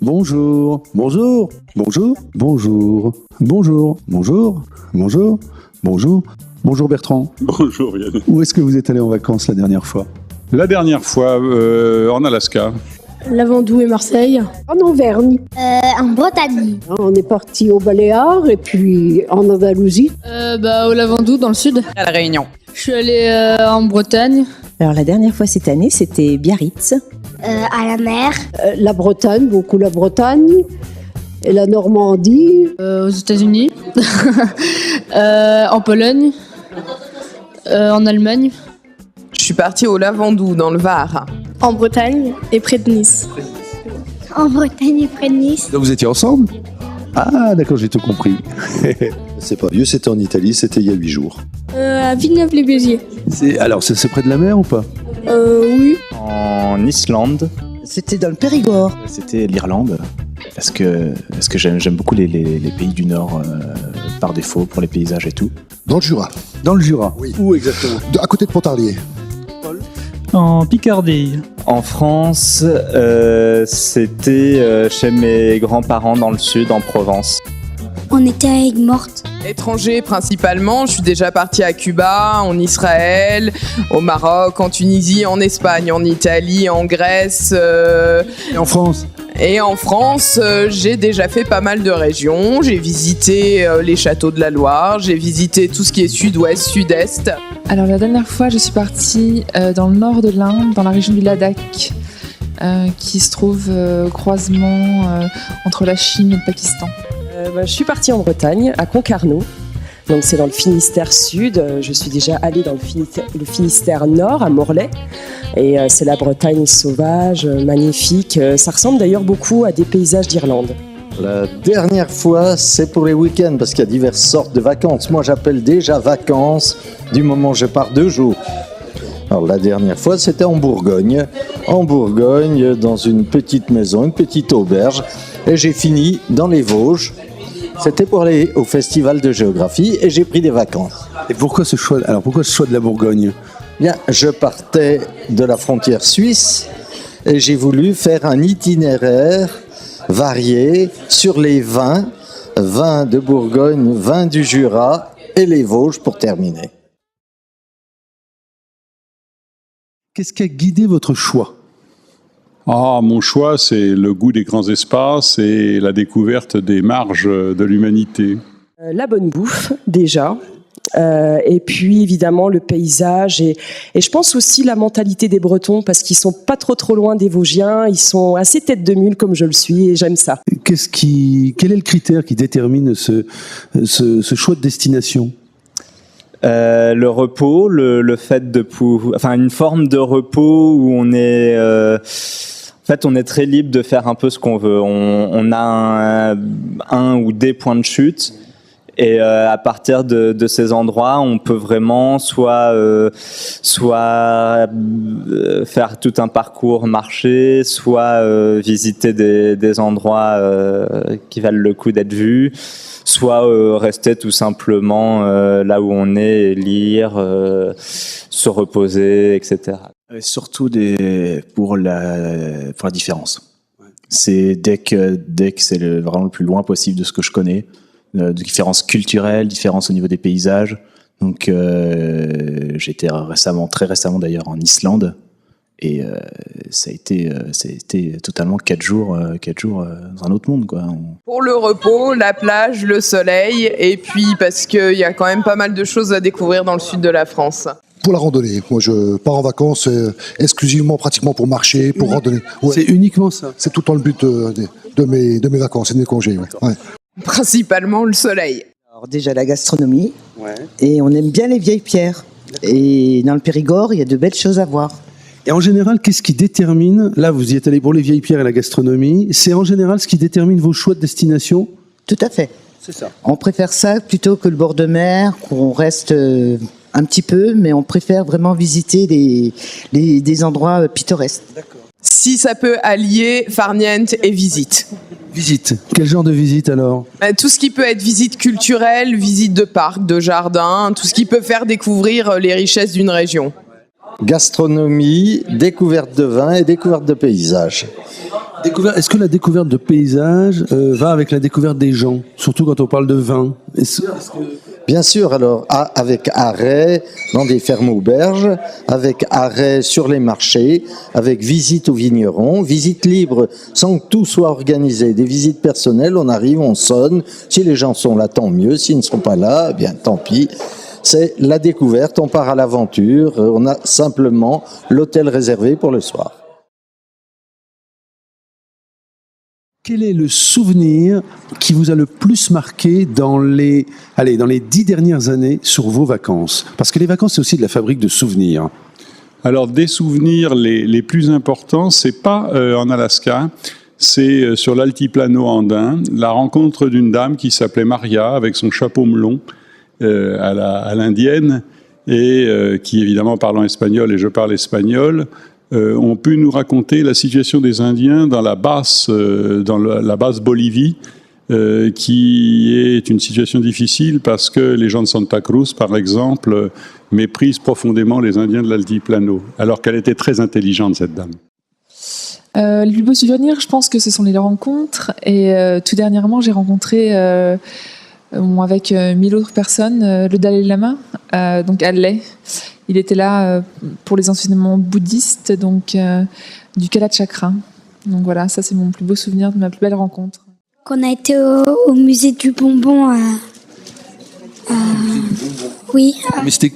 Bonjour. Bonjour. Bonjour. Bonjour. Bonjour. Bonjour. Bonjour. Bonjour. Bonjour Bertrand. Bonjour Yann. Où est-ce que vous êtes allé en vacances la dernière fois? La dernière fois, en Alaska. Lavandou et Marseille. En Auvergne. En Bretagne. On est parti aux Baléares et puis en Andalousie. Au Lavandou, dans le sud. À La Réunion. Je suis allée en Bretagne. Alors la dernière fois cette année, c'était Biarritz. À la mer. La Bretagne, beaucoup la Bretagne. Et la Normandie. Aux États-Unis. En Pologne. En Allemagne. Je suis partie au Lavandou, dans le Var. En Bretagne et près de Nice. En Bretagne et près de Nice. Donc vous étiez ensemble? Ah d'accord, j'ai tout compris. C'est pas vieux, c'était en Italie, c'était il y a 8 jours. À Villeneuve-les-Béziers. Alors c'est près de la mer ou pas? Oui. En Islande. C'était dans le Périgord. C'était l'Irlande. Parce que j'aime beaucoup les pays du Nord par défaut pour les paysages et tout. Dans le Jura. Dans le Jura. Oui. Où exactement? À côté de Pontarlier. En Picardie. En France, c'était chez mes grands-parents dans le sud, en Provence. On était à Aigues-Mortes. Étranger principalement, je suis déjà partie à Cuba, en Israël, au Maroc, en Tunisie, en Espagne, en Italie, en Grèce. Et en France? Et en France, j'ai déjà fait pas mal de régions. J'ai visité les châteaux de la Loire, j'ai visité tout ce qui est sud-ouest, sud-est. Alors la dernière fois, je suis partie dans le nord de l'Inde, dans la région du Ladakh, qui se trouve au croisement entre la Chine et le Pakistan. Je suis partie en Bretagne, à Concarneau. Donc c'est dans le Finistère Sud. Je suis déjà allée dans le Finistère Nord, à Morlaix. Et c'est la Bretagne sauvage, magnifique. Ça ressemble d'ailleurs beaucoup à des paysages d'Irlande. La dernière fois, c'est pour les week-ends, parce qu'il y a diverses sortes de vacances. Moi, j'appelle déjà vacances du moment où je pars 2 jours. Alors, la dernière fois, c'était en Bourgogne. En Bourgogne, dans une petite maison, une petite auberge. Et j'ai fini dans les Vosges. C'était pour aller au festival de géographie et j'ai pris des vacances. Et pourquoi ce choix? Alors pourquoi ce choix de la Bourgogne? Bien, je partais de la frontière suisse et j'ai voulu faire un itinéraire varié sur les vins de Bourgogne, vins du Jura et les Vosges pour terminer. Qu'est-ce qui a guidé votre choix? Mon choix, c'est le goût des grands espaces et la découverte des marges de l'humanité. La bonne bouffe, déjà. Et puis évidemment le paysage et je pense aussi la mentalité des Bretons parce qu'ils sont pas trop loin des Vosgiens, ils sont assez tête de mule comme je le suis et j'aime ça. Quel est le critère qui détermine ce choix de destination? Le repos, le fait de une forme de repos où on est en fait on est très libre de faire un peu ce qu'on veut. On a un ou des points de chute. Et à partir de ces endroits, on peut vraiment soit faire tout un parcours marché, soit visiter des endroits qui valent le coup d'être vus, soit rester tout simplement là où on est, et lire, se reposer, etc. Surtout pour la différence. C'est dès que c'est vraiment le plus loin possible de ce que je connais. De différences culturelles, différences au niveau des paysages. Donc j'étais très récemment d'ailleurs en Islande et ça a été totalement 4 jours dans un autre monde quoi. Pour le repos, la plage, le soleil et puis parce qu'il y a quand même pas mal de choses à découvrir dans le sud de la France. Pour la randonnée, moi je pars en vacances exclusivement pratiquement pour marcher, pour randonner. Ouais. C'est uniquement ça? C'est tout le temps le but de mes vacances et de mes congés. Ouais. Principalement le soleil. Alors déjà la gastronomie, et on aime bien les vieilles pierres. Et dans le Périgord, il y a de belles choses à voir. Et en général, qu'est-ce qui détermine, là vous y êtes allé pour les vieilles pierres et la gastronomie, c'est en général ce qui détermine vos choix de destination? Tout à fait. C'est ça. On préfère ça plutôt que le bord de mer, où on reste un petit peu, mais on préfère vraiment visiter des endroits pittoresques. D'accord. Si ça peut allier farniente et visite. Visite. Quel genre de visite alors? Tout ce qui peut être visite culturelle, visite de parc, de jardin, tout ce qui peut faire découvrir les richesses d'une région. Gastronomie, découverte de vin et découverte de paysages. Est-ce que la découverte de paysages va avec la découverte des gens, surtout quand on parle de vin? Bien sûr, alors avec arrêt dans des fermes-auberges, avec arrêt sur les marchés, avec visite aux vignerons, visite libre sans que tout soit organisé, des visites personnelles, on arrive, on sonne, si les gens sont là, tant mieux, s'ils ne sont pas là, eh bien tant pis. C'est la découverte, on part à l'aventure, on a simplement l'hôtel réservé pour le soir. Quel est le souvenir qui vous a le plus marqué dans les 10 dernières années sur vos vacances? Parce que les vacances, c'est aussi de la fabrique de souvenirs. Alors, des souvenirs les plus importants, c'est pas en Alaska, c'est sur l'altiplano andin, la rencontre d'une dame qui s'appelait Maria, avec son chapeau melon à l'indienne, et qui évidemment parlant espagnol, et je parle espagnol, ont pu nous raconter la situation des Indiens dans la basse Bolivie, qui est une situation difficile parce que les gens de Santa Cruz, par exemple, méprisent profondément les Indiens de l'altiplano, alors qu'elle était très intelligente, cette dame. Le plus beau souvenir, je pense que ce sont les rencontres. Et tout dernièrement, j'ai rencontré avec 1000 autres personnes le Dalai Lama, donc à Leh. Il était là pour les enseignements bouddhistes, donc du Kalachakra. Donc voilà, ça c'est mon plus beau souvenir de ma plus belle rencontre. Qu'on a été au musée du bonbon oui, Mais c'était...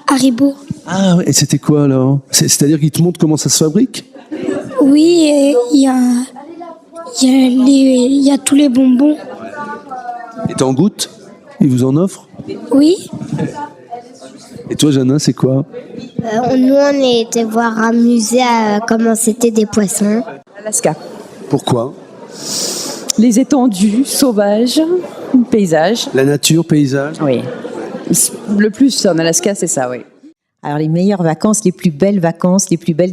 Haribo. Ah ouais, et c'était quoi alors? C'est-à-dire qu'ils te montrent comment ça se fabrique? Oui, il y a tous les bonbons. Et t'en goûtes? Ils vous en offrent? Oui. Et toi, Jana, c'est quoi? Nous, on était voir un musée comment c'était des poissons. Alaska. Pourquoi? Les étendues sauvages, paysages. La nature, paysage? Oui. Le plus en Alaska, c'est ça, oui. Alors les meilleures vacances, les plus belles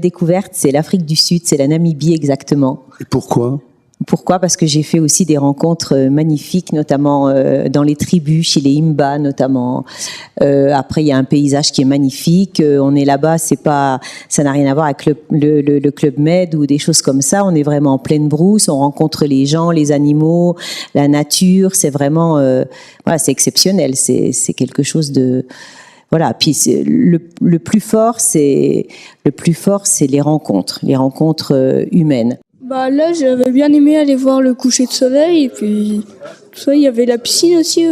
découvertes, c'est l'Afrique du Sud, c'est la Namibie exactement. Et pourquoi? Pourquoi? Parce que j'ai fait aussi des rencontres magnifiques, notamment dans les tribus, chez les Imba notamment. Après, il y a un paysage qui est magnifique. On est là-bas, ça n'a rien à voir avec le Club Med ou des choses comme ça. On est vraiment en pleine brousse. On rencontre les gens, les animaux, la nature. C'est vraiment, c'est exceptionnel. C'est quelque chose de voilà. Puis le plus fort, c'est les rencontres humaines. Bah là, j'avais bien aimé aller voir le coucher de soleil, et puis tout ça, il y avait la piscine aussi.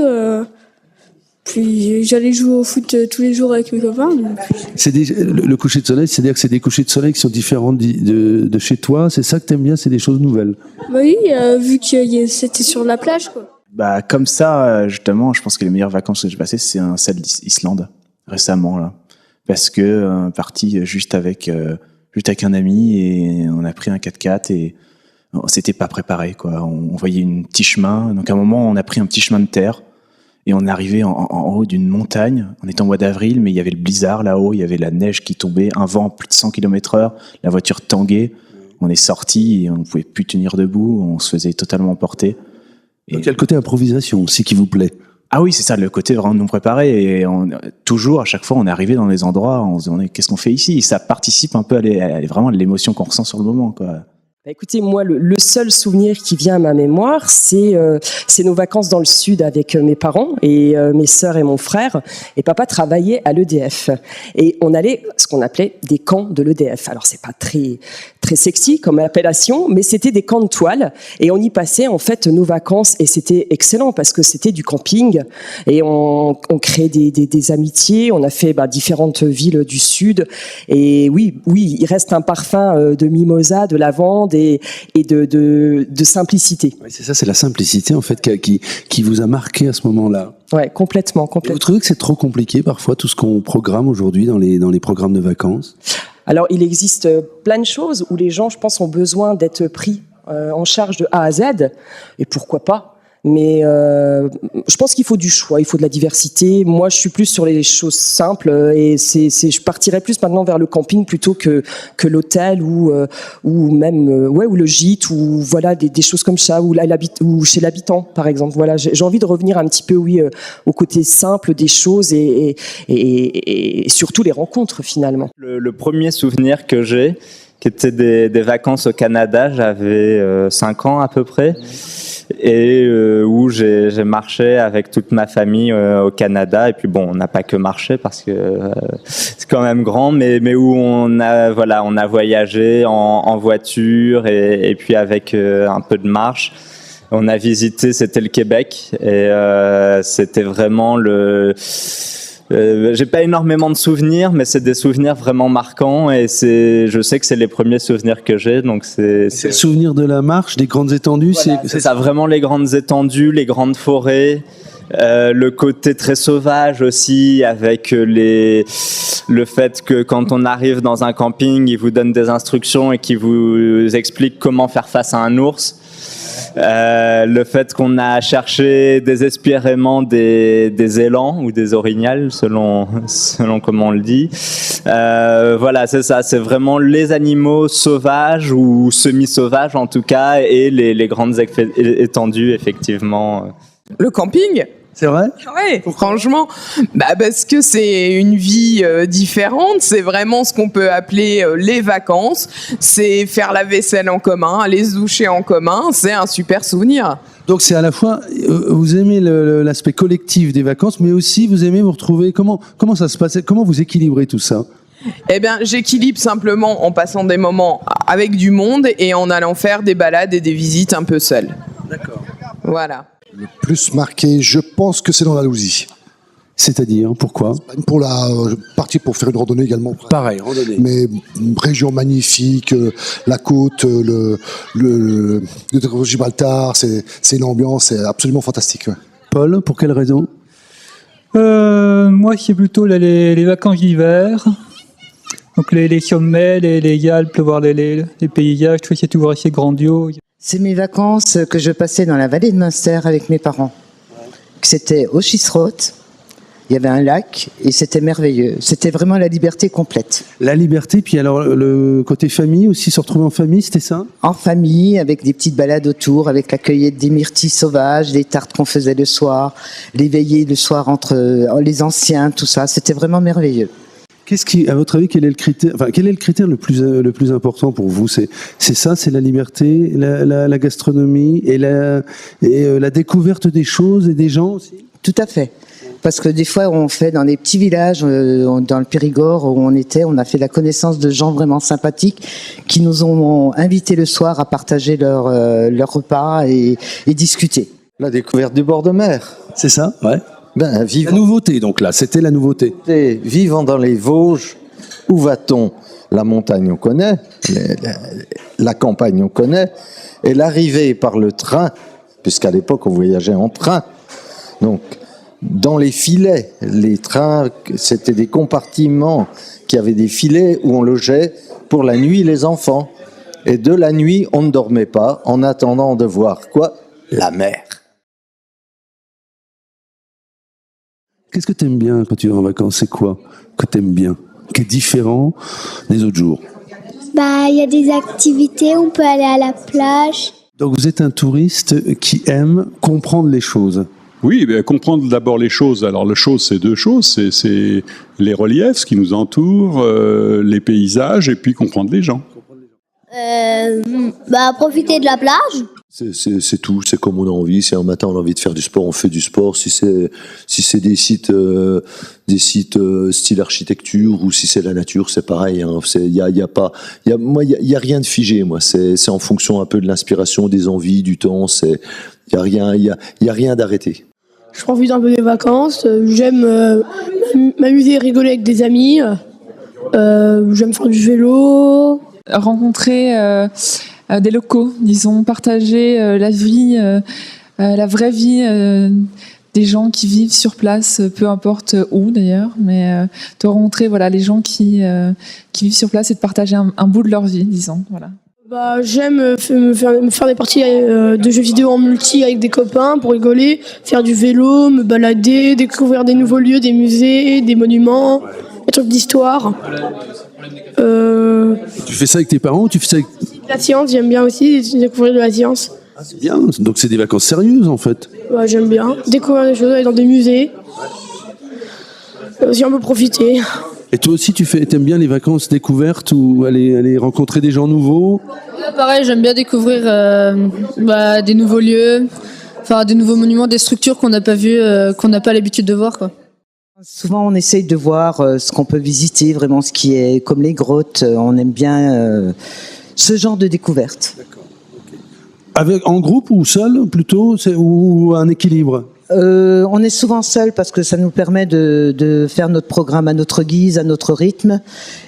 Puis j'allais jouer au foot tous les jours avec mes copains. Le coucher de soleil, c'est-à-dire que c'est des couchers de soleil qui sont différents de chez toi. C'est ça que t'aimes bien, c'est des choses nouvelles. Bah oui, vu que c'était sur la plage, quoi. Bah comme ça, justement, je pense que les meilleures vacances que j'ai passées, c'est celle d'Islande récemment là, parce que parti juste avec un ami et on a pris un 4x4 et on s'était pas préparé quoi. On voyait un petit chemin, donc à un moment on a pris un petit chemin de terre et on est arrivé en haut d'une montagne. On était en mois d'avril, mais il y avait le blizzard là-haut, il y avait la neige qui tombait, un vent plus de 100 km/h, la voiture tanguait. On est sorti et on ne pouvait plus tenir debout, on se faisait totalement porter. Donc il y a le côté improvisation aussi qui vous plaît. Ah oui, c'est ça, le côté vraiment non préparé. Et toujours, à chaque fois, on est arrivé dans des endroits, on se demandait qu'est-ce qu'on fait ici. Et ça participe un peu à vraiment l'émotion qu'on ressent sur le moment, quoi. Écoutez, moi, le seul souvenir qui vient à ma mémoire, c'est nos vacances dans le sud avec mes parents et mes sœurs et mon frère. Et papa travaillait à l'EDF. Et on allait ce qu'on appelait des camps de l'EDF. Alors, c'est pas très sexy comme appellation, mais c'était des camps de toile. Et on y passait, en fait, nos vacances. Et c'était excellent parce que c'était du camping. Et on créait des amitiés. On a fait différentes villes du sud. Et oui, il reste un parfum de mimosa, de lavande et de simplicité. Oui, c'est ça, c'est la simplicité en fait qui vous a marqué à ce moment-là. Ouais, complètement. Et vous trouvez que c'est trop compliqué parfois tout ce qu'on programme aujourd'hui dans les programmes de vacances? Alors, il existe plein de choses où les gens, je pense, ont besoin d'être pris en charge de A à Z, et pourquoi pas. Mais je pense qu'il faut du choix, il faut de la diversité. Moi, je suis plus sur les choses simples et je partirais plus maintenant vers le camping plutôt que l'hôtel ou même ou le gîte ou voilà des choses comme ça ou chez l'habitant par exemple. Voilà, j'ai envie de revenir un petit peu au côté simple des choses et surtout les rencontres finalement. Le premier souvenir que j'ai, qui étaient des vacances au Canada. J'avais 5 ans à peu près. Et où j'ai marché avec toute ma famille au Canada. Et puis bon, on n'a pas que marché parce que c'est quand même grand, mais où on a voyagé en voiture et puis avec un peu de marche. On a visité, c'était le Québec, et c'était vraiment j'ai pas énormément de souvenirs, mais c'est des souvenirs vraiment marquants, et je sais que c'est les premiers souvenirs que j'ai, donc c'est le souvenir de la marche, des grandes étendues. Voilà, c'est ça, vraiment les grandes étendues, les grandes forêts. Le côté très sauvage aussi, avec le fait que quand on arrive dans un camping, ils vous donnent des instructions et qu'ils vous expliquent comment faire face à un ours. Le fait qu'on a cherché désespérément des élans ou des orignals, selon comment on le dit. Voilà, c'est ça, c'est vraiment les animaux sauvages ou semi-sauvages en tout cas, et les grandes étendues, effectivement. Le camping ? C'est vrai ? Oui, franchement, parce que c'est une vie différente, c'est vraiment ce qu'on peut appeler les vacances, c'est faire la vaisselle en commun, aller se doucher en commun, c'est un super souvenir. Donc c'est à la fois, vous aimez l'aspect collectif des vacances, mais aussi vous aimez vous retrouver, comment ça se passe, comment vous équilibrez tout ça ? Eh bien, j'équilibre simplement en passant des moments avec du monde et en allant faire des balades et des visites un peu seul. D'accord. Voilà. Le plus marqué, je pense que c'est dans l'Andalousie. C'est-à-dire, pourquoi ? Pour la partie pour faire une randonnée également. Pareil, randonnée. Mais une région magnifique, la côte, le Gibraltar, c'est une ambiance, c'est absolument fantastique. Ouais. Paul, pour quelle raison ? Moi, c'est plutôt les vacances d'hiver. Donc les sommets, les Alpes, voir les paysages, tout ça, c'est toujours assez grandiose. C'est mes vacances que je passais dans la vallée de Münster avec mes parents. C'était au Schisroth, il y avait un lac et c'était merveilleux. C'était vraiment la liberté complète. La liberté, puis alors le côté famille aussi, se retrouver en famille, c'était ça ? En famille, avec des petites balades autour, avec la cueillette des myrtilles sauvages, les tartes qu'on faisait le soir, les veillées le soir entre les anciens, tout ça, c'était vraiment merveilleux. Qu'est-ce qui, à votre avis, quel est le critère le plus important pour vous ? C'est ça, c'est la liberté, la gastronomie et la découverte des choses et des gens aussi ? Tout à fait. Parce que des fois, on fait dans des petits villages, dans le Périgord où on a fait la connaissance de gens vraiment sympathiques qui nous ont invités le soir à partager leur repas et discuter. La découverte du bord de mer. C'est ça, ouais. La nouveauté, donc là, c'était la nouveauté. Vivant dans les Vosges, où va-t-on ? La montagne, on connaît, la campagne, on connaît, et l'arrivée par le train, puisqu'à l'époque, on voyageait en train. Donc, dans les filets, les trains, c'était des compartiments qui avaient des filets où on logeait pour la nuit les enfants. Et de la nuit, on ne dormait pas en attendant de voir quoi ? La mer. Qu'est-ce que tu aimes bien quand tu vas en vacances ? C'est quoi que tu aimes bien, qui est différent des autres jours ? Il y a des activités, on peut aller à la plage. Donc vous êtes un touriste qui aime comprendre les choses. Oui, comprendre d'abord les choses. Alors, les choses, c'est deux choses. C'est les reliefs, ce qui nous entoure, les paysages, et puis comprendre les gens. Profiter de la plage. C'est tout, c'est comme on a envie. Si un matin on a envie de faire du sport, on fait du sport. Si c'est des sites style architecture ou si c'est la nature, c'est pareil. Il y a rien de figé. Moi, c'est en fonction un peu de l'inspiration, des envies, du temps. Il y a rien d'arrêté. Je profite un peu des vacances. J'aime m'amuser et rigoler avec des amis. J'aime faire du vélo. Rencontrer des locaux, disons, partager la vie, la vraie vie des gens qui vivent sur place, peu importe où d'ailleurs, mais de rencontrer les gens qui vivent sur place et de partager un bout de leur vie, disons. Voilà. J'aime me faire des parties de jeux vidéo en multi avec des copains pour rigoler, faire du vélo, me balader, découvrir des nouveaux lieux, des musées, des monuments, des trucs d'histoire. Tu fais ça avec tes parents ou tu fais ça avec... La science, j'aime bien aussi découvrir de la science. C'est bien, donc c'est des vacances sérieuses en fait. J'aime bien découvrir des choses, aller dans des musées. aussi on peut profiter. Et toi aussi, t'aimes bien les vacances découvertes ou aller rencontrer des gens nouveaux? Ouais, pareil, j'aime bien découvrir des nouveaux lieux, enfin des nouveaux monuments, des structures qu'on n'a pas vues, qu'on n'a pas l'habitude de voir, quoi. Souvent, on essaye de voir ce qu'on peut visiter, vraiment ce qui est comme les grottes. On aime bien ce genre de découverte. En groupe ou seul plutôt, ou un équilibre? On est souvent seul parce que ça nous permet de faire notre programme à notre guise, à notre rythme,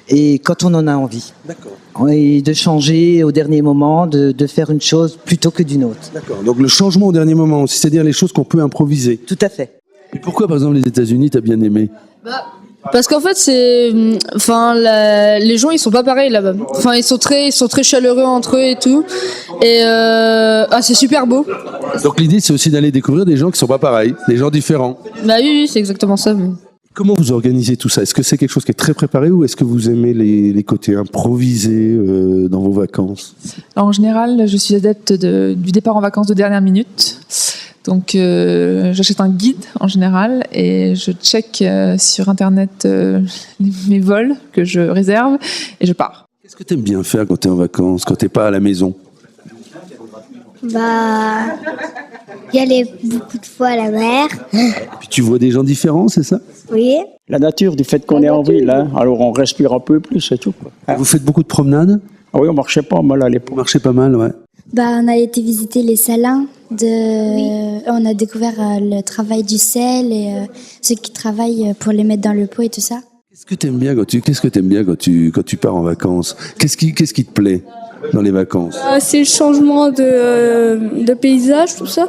et quand on en a envie. D'accord. Et de changer au dernier moment, de faire une chose plutôt que d'une autre. D'accord. Donc le changement au dernier moment, c'est-à-dire les choses qu'on peut improviser. Tout à fait. Et pourquoi, par exemple, les États-Unis, t'as bien aimé? Parce qu'en fait, les gens ils sont pas pareils là-bas. Enfin, ils sont très chaleureux entre eux et tout. Et c'est super beau. Donc l'idée, c'est aussi d'aller découvrir des gens qui sont pas pareils, des gens différents. Bah oui, c'est exactement ça. Comment vous organisez tout ça? Est-ce que c'est quelque chose qui est très préparé ou est-ce que vous aimez les côtés improvisés dans vos vacances? Alors, en général, je suis adepte du départ en vacances de dernière minute. Donc, j'achète un guide en général et je check sur Internet mes vols que je réserve et je pars. Qu'est-ce que tu aimes bien faire quand tu es en vacances, quand tu n'es pas à la maison? Y aller beaucoup de fois à la mer. Puis tu vois des gens différents, c'est ça? Oui. La nature, du fait qu'on est en ville, hein, alors on respire un peu plus, c'est tout, quoi. Vous faites beaucoup de promenades? Ah oui, on marchait pas mal à l'époque. On marchait pas mal, ouais. On a été visiter les salins. On a découvert le travail du sel et ceux qui travaillent pour les mettre dans le pot et tout ça. Qu'est-ce que tu aimes bien quand tu pars en vacances? Qu'est-ce qui te plaît dans les vacances? C'est le changement de paysage, tout ça.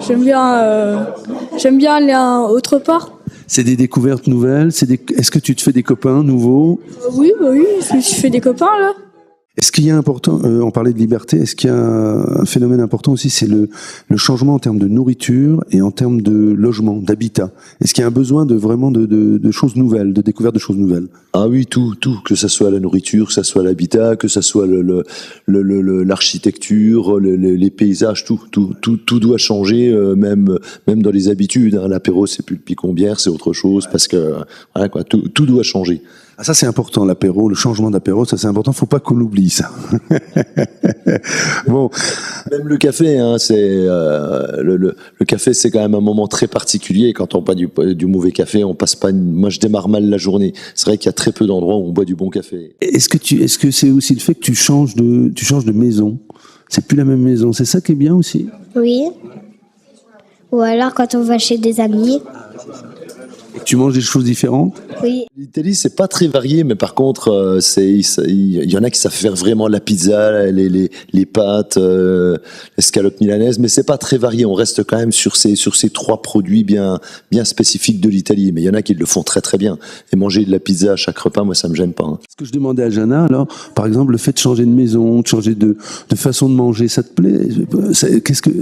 J'aime bien aller autre part. C'est des découvertes nouvelles? Est-ce que tu te fais des copains nouveaux? Oui, je me suis fait des copains là. Est-ce qu'il y a important, on parlait de liberté, est-ce qu'il y a un phénomène important aussi, c'est le changement en termes de nourriture et en termes de logement, d'habitat? Est-ce qu'il y a un besoin vraiment de choses nouvelles, de découverte de choses nouvelles? Ah oui, tout, que ça soit la nourriture, que ça soit l'habitat, que ça soit l'architecture, les paysages, tout doit changer, même dans les habitudes. Hein. L'apéro, c'est plus le picon-bière, c'est autre chose, parce que voilà, quoi, tout doit changer. Ah, ça c'est important, l'apéro, le changement d'apéro, ça c'est important, faut pas qu'on l'oublie ça. Bon, même le café, hein, le café, c'est quand même un moment très particulier. Quand on boit du mauvais café, on passe pas. Moi, je démarre mal la journée. C'est vrai qu'il y a très peu d'endroits où on boit du bon café. Est-ce que c'est aussi le fait que tu changes de maison? C'est plus la même maison. C'est ça qui est bien aussi. Oui. Ou alors quand on va chez des amis. Tu manges des choses différentes? Oui. L'Italie, c'est pas très varié, mais par contre, il y en a qui savent faire vraiment la pizza, les pâtes, l'escalope milanaise, mais c'est pas très varié. On reste quand même sur ces trois produits bien spécifiques de l'Italie. Mais il y en a qui le font très très bien. Et manger de la pizza à chaque repas, moi, ça me gêne pas. Hein. Ce que je demandais à Jana, alors, par exemple, le fait de changer de maison, de changer de façon de manger, ça te plaît?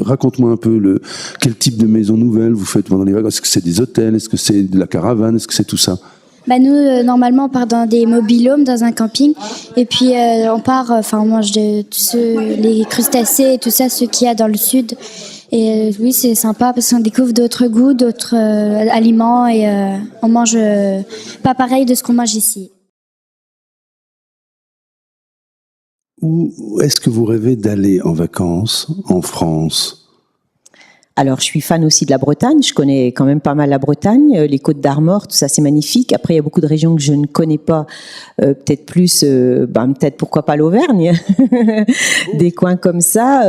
Raconte-moi un peu quel type de maison nouvelle vous faites pendant les vacances. Est-ce que c'est des hôtels? Est-ce que c'est de la caravane? Est-ce que c'est tout ça? Nous, normalement, on part dans des mobil-homes, dans un camping. Et puis, on mange les crustacés et tout ça, ceux qu'il y a dans le sud. Et oui, c'est sympa parce qu'on découvre d'autres goûts, d'autres aliments et on mange pas pareil de ce qu'on mange ici. Où est-ce que vous rêvez d'aller en vacances en France? Alors, je suis fan aussi de la Bretagne. Je connais quand même pas mal la Bretagne, les Côtes d'Armor, tout ça, c'est magnifique. Après, il y a beaucoup de régions que je ne connais pas. Peut-être plus, peut-être pourquoi pas l'Auvergne, des coins comme ça.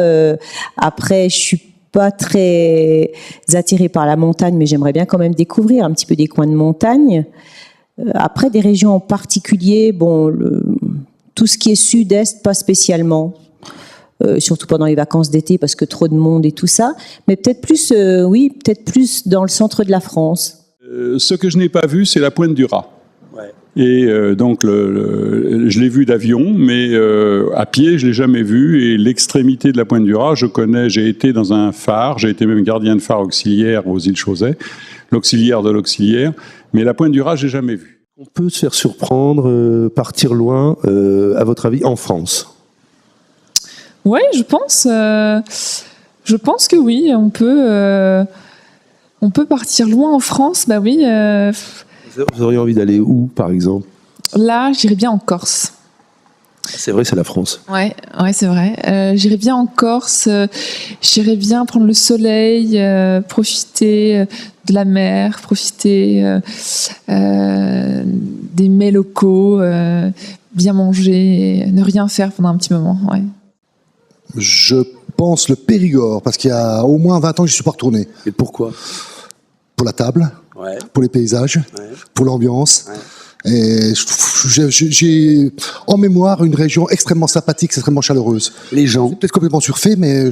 Après, je suis pas très attirée par la montagne, mais j'aimerais bien quand même découvrir un petit peu des coins de montagne. Après, des régions en particulier, tout ce qui est sud-est, pas spécialement. Surtout pendant les vacances d'été parce que trop de monde et tout ça, mais peut-être plus dans le centre de la France. Ce que je n'ai pas vu, c'est la Pointe du Raz. Ouais. Et donc je l'ai vu d'avion, mais à pied je l'ai jamais vu. Et l'extrémité de la Pointe du Raz, je connais. J'ai été dans un phare, j'ai été même gardien de phare auxiliaire aux îles Chausey, l'auxiliaire de l'auxiliaire. Mais la Pointe du Raz, j'ai jamais vu. On peut se faire surprendre, partir loin, à votre avis, en France? Ouais, je pense que oui, on peut partir loin en France. Bah oui. Vous auriez envie d'aller où, par exemple? Là, j'irais bien en Corse. C'est vrai, c'est la France. Ouais, c'est vrai. J'irais bien en Corse. J'irais bien prendre le soleil, profiter de la mer, profiter des mets locaux, bien manger, et ne rien faire pendant un petit moment. Ouais. Je pense le Périgord, parce qu'il y a au moins 20 ans que je ne suis pas retourné. Et pourquoi? Pour la table, pour les paysages, pour l'ambiance. Et j'ai en mémoire une région extrêmement sympathique, extrêmement chaleureuse. Les gens. C'est peut-être complètement surfait, mais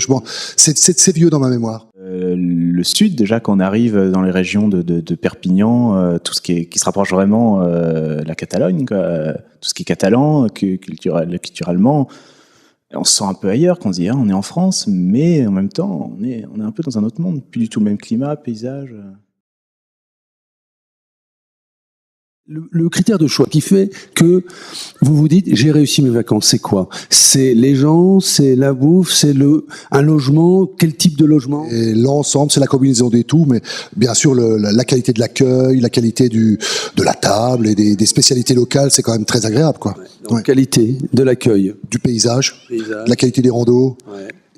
c'est vieux dans ma mémoire. Le sud, déjà, quand on arrive dans les régions de Perpignan, tout ce qui se rapproche vraiment de la Catalogne, quoi, tout ce qui est catalan, culturellement, on se sent un peu ailleurs quand on se dit on est en France, mais en même temps, on est un peu dans un autre monde, plus du tout le même climat, paysage. Le critère de choix qui fait que vous vous dites j'ai réussi mes vacances, c'est quoi? C'est les gens, c'est la bouffe, c'est un logement, quel type de logement? Et l'ensemble, c'est la combinaison des tout, mais bien sûr la qualité de l'accueil, la qualité de la table et des spécialités locales, c'est quand même très agréable, quoi. Donc, qualité de l'accueil, du paysage, la qualité des randos,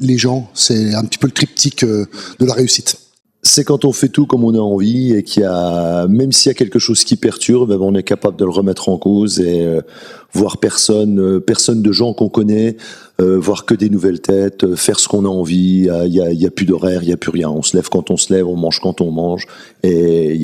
les gens, c'est un petit peu le triptyque de la réussite. C'est quand on fait tout comme on a envie et même s'il y a quelque chose qui perturbe, on est capable de le remettre en cause et voir personne de gens qu'on connaît, voir que des nouvelles têtes, faire ce qu'on a envie. Il y a plus d'horaire, il y a plus rien. On se lève quand on se lève, on mange quand on mange, et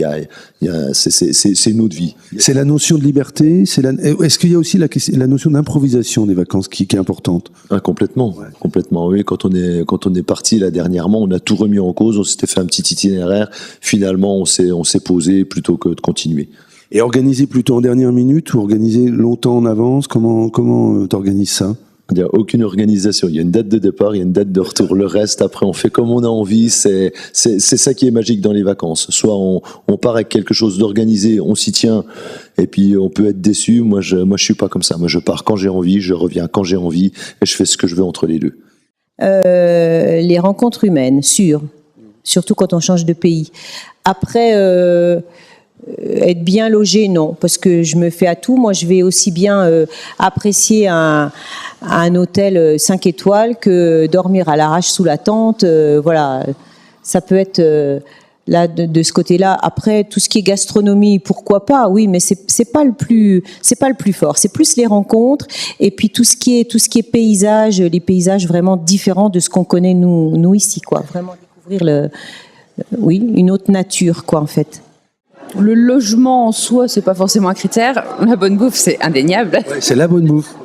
c'est une autre vie. C'est la notion de liberté. Est-ce qu'il y a aussi la notion d'improvisation des vacances qui est importante? Complètement, complètement. Oui, quand on est parti là dernièrement, on a tout remis en cause. On s'était fait un petit itinéraire. Finalement, on s'est posé plutôt que de continuer. Et organiser plutôt en dernière minute ou organiser longtemps en avance? Comment t'organises ça? Il n'y a aucune organisation. Il y a une date de départ, il y a une date de retour. Le reste, après, on fait comme on a envie. C'est ça qui est magique dans les vacances. Soit on part avec quelque chose d'organisé, on s'y tient, et puis on peut être déçu. Moi, je suis pas comme ça. Moi, je pars quand j'ai envie, je reviens quand j'ai envie, et je fais ce que je veux entre les deux. Les rencontres humaines, surtout quand on change de pays. Après, être bien logé, non, parce que je me fais à tout. Moi, je vais aussi bien apprécier un hôtel 5 étoiles que dormir à l'arrache sous la tente. Voilà, ça peut être là de ce côté-là. Après, tout ce qui est gastronomie, pourquoi pas? Oui, mais c'est pas le plus fort. C'est plus les rencontres et puis tout ce qui est paysage, les paysages vraiment différents de ce qu'on connaît nous ici, quoi. Vraiment découvrir une autre nature, quoi, en fait. Le logement en soi, c'est pas forcément un critère. La bonne bouffe, c'est indéniable. Ouais, c'est la bonne bouffe.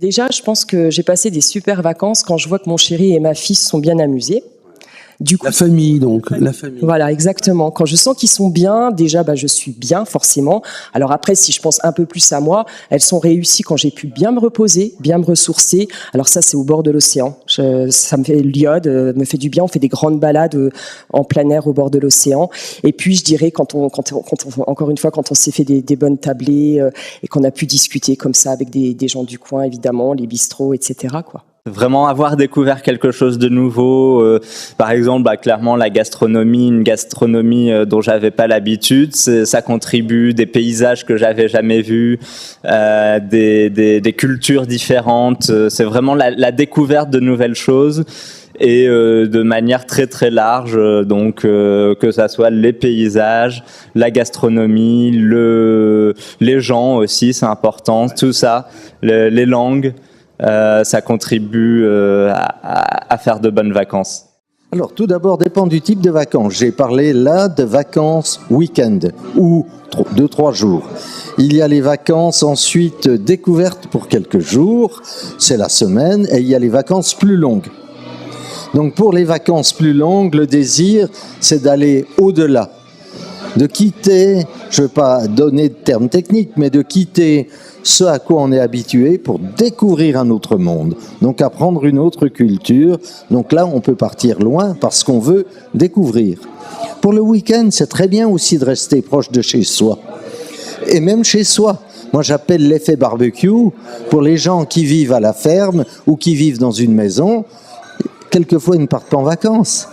Déjà, je pense que j'ai passé des super vacances quand je vois que mon chéri et ma fille se sont bien amusés. Du coup, la famille, donc. La famille. Voilà, exactement. Quand je sens qu'ils sont bien, déjà, je suis bien, forcément. Alors après, si je pense un peu plus à moi, elles sont réussies quand j'ai pu bien me reposer, bien me ressourcer. Alors ça, c'est au bord de l'océan. Ça me fait l'iode, me fait du bien. On fait des grandes balades en plein air au bord de l'océan. Et puis, je dirais, encore une fois, quand on s'est fait des bonnes tablées et qu'on a pu discuter comme ça avec des gens du coin, évidemment, les bistrots, etc., quoi. Vraiment avoir découvert quelque chose de nouveau, par exemple, clairement la gastronomie, une gastronomie dont j'avais pas l'habitude, ça contribue, des paysages que j'avais jamais vus, des cultures différentes, c'est vraiment la découverte de nouvelles choses et de manière très très large, donc que ça soit les paysages, la gastronomie, les gens aussi, c'est important, tout ça, les langues. Ça contribue à faire de bonnes vacances. Alors tout d'abord dépend du type de vacances. J'ai parlé là de vacances week-end ou 2-3 jours. Il y a les vacances ensuite découvertes pour quelques jours, c'est la semaine, et il y a les vacances plus longues. Donc pour les vacances plus longues, le désir c'est d'aller au-delà, de quitter, je ne vais pas donner de termes techniques, mais de quitter ce à quoi on est habitué pour découvrir un autre monde, donc apprendre une autre culture. Donc là, on peut partir loin parce qu'on veut découvrir. Pour le week-end, c'est très bien aussi de rester proche de chez soi. Et même chez soi. Moi, j'appelle l'effet barbecue pour les gens qui vivent à la ferme ou qui vivent dans une maison. Quelquefois, ils ne partent pas en vacances.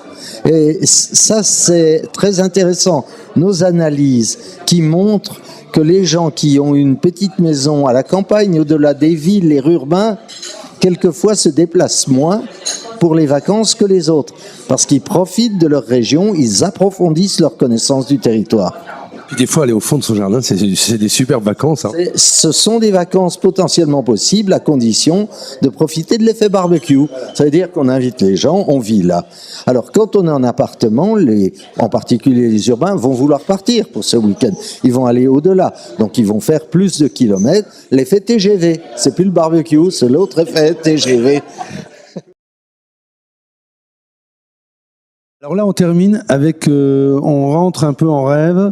Et ça, c'est très intéressant. Nos analyses qui montrent que les gens qui ont une petite maison à la campagne, au-delà des villes et urbains, quelquefois se déplacent moins pour les vacances que les autres, parce qu'ils profitent de leur région, ils approfondissent leur connaissance du territoire. Puis des fois, aller au fond de son jardin, c'est des superbes vacances. Hein. Ce sont des vacances potentiellement possibles à condition de profiter de l'effet barbecue. Ça veut dire qu'on invite les gens, on vit là. Alors quand on est en appartement, en particulier les urbains, vont vouloir partir pour ce week-end. Ils vont aller au-delà, donc ils vont faire plus de kilomètres. L'effet TGV, c'est plus le barbecue, c'est l'autre effet TGV. Alors là, on termine avec, on rentre un peu en rêve,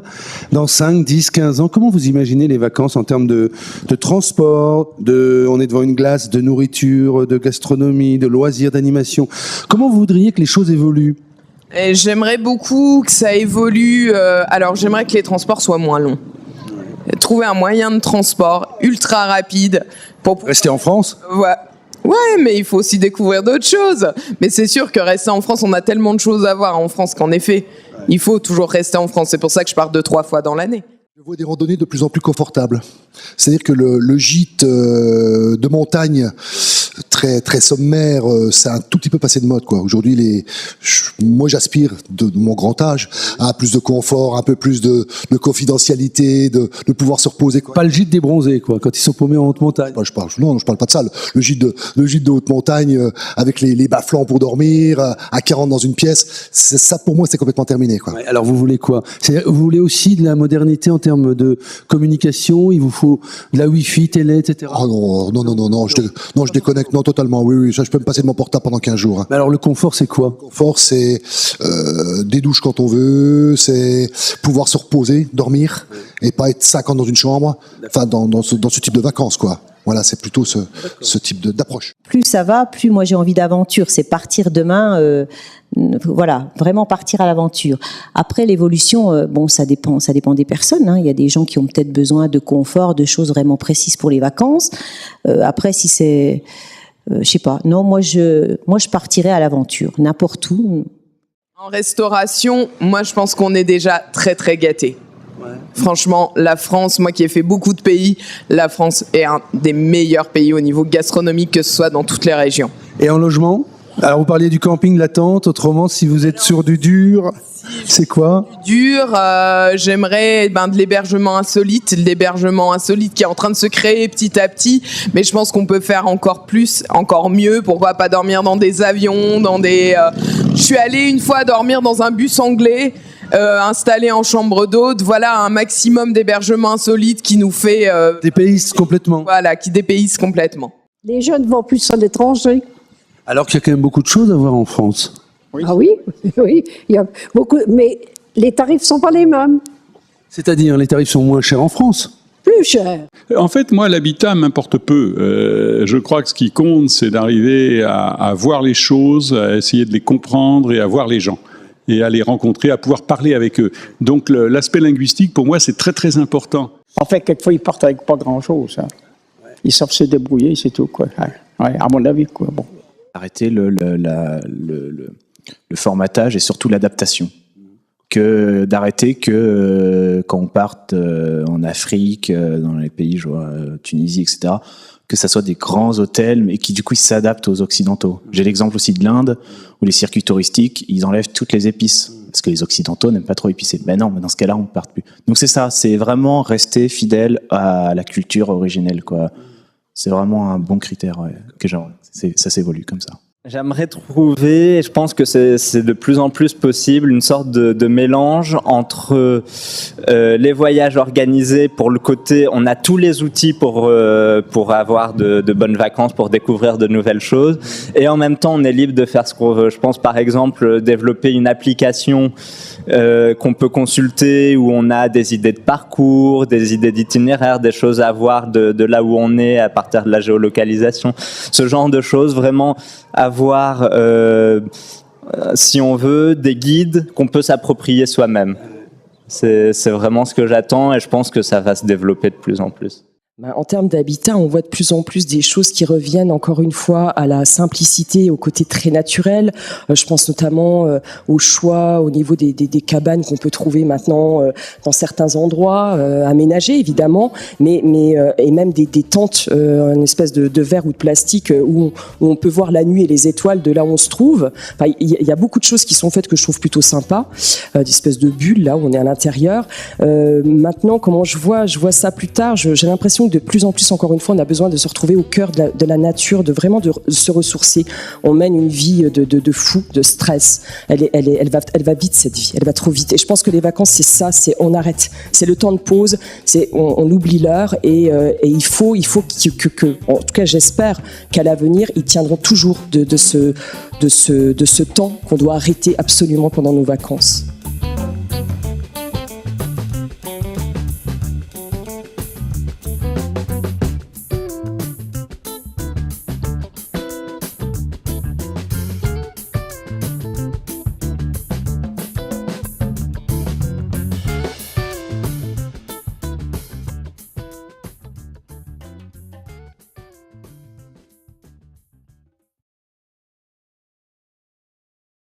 dans 5, 10, 15 ans. Comment vous imaginez les vacances en termes de transport, on est devant une glace, de nourriture, de gastronomie, de loisirs, d'animation. Comment vous voudriez que les choses évoluent ? Et j'aimerais beaucoup que ça évolue. Alors, j'aimerais que les transports soient moins longs. Trouver un moyen de transport ultra rapide pour rester en France ? Ouais, mais il faut aussi découvrir d'autres choses. Mais c'est sûr que rester en France, on a tellement de choses à voir en France qu'en effet, il faut toujours rester en France. C'est pour ça que je pars 2-3 fois dans l'année. Je vois des randonnées de plus en plus confortables. C'est-à-dire que le gîte de montagne très sommaire, c'est un tout petit peu passé de mode, quoi. Aujourd'hui, moi, j'aspire de mon grand âge à plus de confort, un peu plus de confidentialité, de pouvoir se reposer, quoi. Pas le gîte des bronzés, quoi, quand ils sont paumés en haute montagne. Je parle pas de ça. Le gîte de haute montagne, avec les bas-flancs pour dormir, à 40 dans une pièce, ça, pour moi, c'est complètement terminé, quoi. Ouais, alors, vous voulez quoi? Vous voulez aussi de la modernité en termes de communication? Il vous faut de la Wi-Fi, télé, etc. Oh non, je déconnecte, non, totalement, oui, ça, je peux me passer de mon portable pendant 15 jours. Hein. Mais alors, le confort, c'est quoi? Le confort, c'est des douches quand on veut, c'est pouvoir se reposer, dormir, et pas être 50 dans une chambre, enfin, dans ce type de vacances, quoi. Voilà, c'est plutôt ce type d'approche. Plus ça va, plus moi j'ai envie d'aventure. C'est partir demain, voilà, vraiment partir à l'aventure. Après l'évolution, bon, ça dépend des personnes. Hein. Il y a des gens qui ont peut-être besoin de confort, de choses vraiment précises pour les vacances. Après, si c'est, je sais pas. Non, moi je partirais à l'aventure, n'importe où. En restauration, moi je pense qu'on est déjà très très gâtés. Franchement, la France, moi qui ai fait beaucoup de pays, la France est un des meilleurs pays au niveau gastronomique, que ce soit dans toutes les régions. Et en logement? Alors vous parliez du camping, la tente, autrement si vous êtes sur du dur, c'est quoi? Dur, j'aimerais de l'hébergement insolite qui est en train de se créer petit à petit, mais je pense qu'on peut faire encore plus, encore mieux. Pourquoi pas dormir dans des avions, Je suis allée une fois dormir dans un bus anglais, installé en chambre d'hôte. Voilà un maximum d'hébergement insolite qui nous fait... Dépayse complètement. Voilà, qui dépayse complètement. Les jeunes vont plus à l'étranger. Alors qu'il y a quand même beaucoup de choses à voir en France. Oui. Ah oui, il y a beaucoup, mais les tarifs sont pas les mêmes. C'est-à-dire, les tarifs sont moins chers en France? Plus chers. En fait, moi, l'habitat m'importe peu. Je crois que ce qui compte, c'est d'arriver à voir les choses, à essayer de les comprendre et à voir les gens. Et à les rencontrer, à pouvoir parler avec eux. Donc l'aspect linguistique, pour moi, c'est très très important. En fait, quelquefois, ils partent avec pas grand-chose. Hein. Ils savent se débrouiller, c'est tout, quoi. Ouais, à mon avis, quoi. Bon. Arrêter le formatage et surtout l'adaptation. D'arrêter que quand on parte en Afrique, dans les pays, je vois, Tunisie, etc., que ça soit des grands hôtels, mais qui du coup ils s'adaptent aux Occidentaux. J'ai l'exemple aussi de l'Inde, où les circuits touristiques, ils enlèvent toutes les épices, parce que les Occidentaux n'aiment pas trop épicé. Ben non, mais dans ce cas-là, on ne part plus. Donc c'est ça, c'est vraiment rester fidèle à la culture originelle, quoi. C'est vraiment un bon critère, ouais, que ça s'évolue comme ça. J'aimerais trouver, et je pense que c'est de plus en plus possible, une sorte de mélange entre les voyages organisés pour le côté, on a tous les outils pour avoir de bonnes vacances, pour découvrir de nouvelles choses, et en même temps on est libre de faire ce qu'on veut. Je pense par exemple développer une application qu'on peut consulter, où on a des idées de parcours, des idées d'itinéraire, des choses à voir de là où on est à partir de la géolocalisation, ce genre de choses, vraiment avoir, si on veut, des guides qu'on peut s'approprier soi-même. C'est vraiment ce que j'attends, et je pense que ça va se développer de plus en plus. En termes d'habitat, on voit de plus en plus des choses qui reviennent encore une fois à la simplicité, au côté très naturel. Je pense notamment au choix au niveau des cabanes qu'on peut trouver maintenant dans certains endroits, aménagés évidemment, mais et même des tentes, une espèce de verre ou de plastique où on peut voir la nuit et les étoiles de là où on se trouve. Enfin, il y a beaucoup de choses qui sont faites que je trouve plutôt sympas, des espèces de bulles là où on est à l'intérieur. Maintenant, comment je vois ça plus tard, j'ai l'impression que de plus en plus, encore une fois, on a besoin de se retrouver au cœur de la nature, de vraiment de se ressourcer. On mène une vie de fou, de stress. Elle va vite, cette vie. Elle va trop vite. Et je pense que les vacances, c'est ça, c'est on arrête. C'est le temps de pause, on oublie l'heure et il faut que, en tout cas, j'espère qu'à l'avenir, ils tiendront toujours de ce temps qu'on doit arrêter absolument pendant nos vacances.